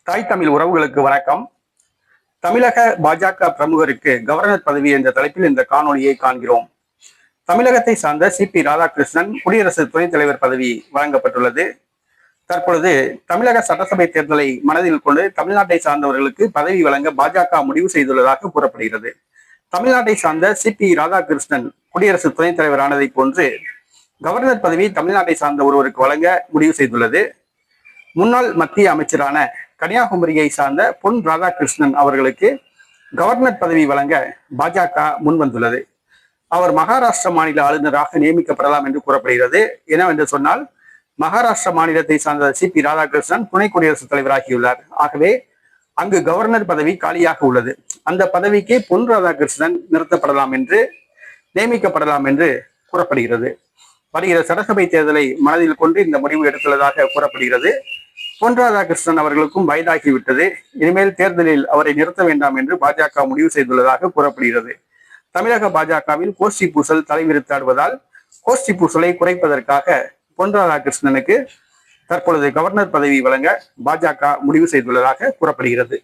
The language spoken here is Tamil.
தாய் தமிழ் உறவுகளுக்கு வணக்கம். தமிழக பாஜக பிரமுகருக்கு கவர்னர் பதவி என்ற தலைப்பில் இந்த காணொலியை காண்கிறோம். தமிழகத்தை சார்ந்த சி.பி. ராதாகிருஷ்ணன் குடியரசு துணைத் தலைவர் பதவி வழங்கப்பட்டுள்ளது. தற்பொழுது தமிழக சட்டசபை தேர்தலை மனதில் கொண்டு தமிழ்நாட்டை சார்ந்தவர்களுக்கு பதவி வழங்க பாஜக முடிவு செய்துள்ளதாக கூறப்படுகிறது. தமிழ்நாட்டை சார்ந்த சி.பி. ராதாகிருஷ்ணன் குடியரசு துணைத் தலைவர் ஆனதை போன்று கவர்னர் பதவி தமிழ்நாட்டை சார்ந்த ஒருவருக்கு வழங்க முடிவு செய்துள்ளது. முன்னாள் மத்திய அமைச்சரான கன்னியாகுமரியை சார்ந்த பொன் ராதாகிருஷ்ணன் அவர்களுக்கு கவர்னர் பதவி வழங்க பாஜக முன்வந்துள்ளது. அவர் மகாராஷ்டிர மாநில ஆளுநராக நியமிக்கப்படலாம் என்று கூறப்படுகிறது. என்னவென்று சொன்னால், மகாராஷ்டிர மாநிலத்தை சார்ந்த சி.பி. ராதாகிருஷ்ணன் துணை குடியரசுத் தலைவராகியுள்ளார். ஆகவே அங்கு கவர்னர் பதவி காலியாக உள்ளது. அந்த பதவிக்கு பொன் ராதாகிருஷ்ணன் நியமிக்கப்படலாம் என்று கூறப்படுகிறது. வருகிற சட்டசபை தேர்தலை மனதில் கொண்டு இந்த முடிவு எடுத்துள்ளதாக கூறப்படுகிறது. பொன் ராதாகிருஷ்ணன் அவர்களுக்கும் வயதாகிவிட்டது. இனிமேல் தேர்தலில் அவரை நிறுத்த வேண்டாம் என்று பாஜக முடிவு செய்துள்ளதாக கூறப்படுகிறது. தமிழக பாஜகவில் கோஷ்டி பூசல் தலைவிரித்தாடுவதால் கோஷ்டி பூசலை குறைப்பதற்காக பொன் ராதாகிருஷ்ணனுக்கு தற்பொழுது கவர்னர் பதவி வழங்க பாஜக முடிவு செய்துள்ளதாக கூறப்படுகிறது.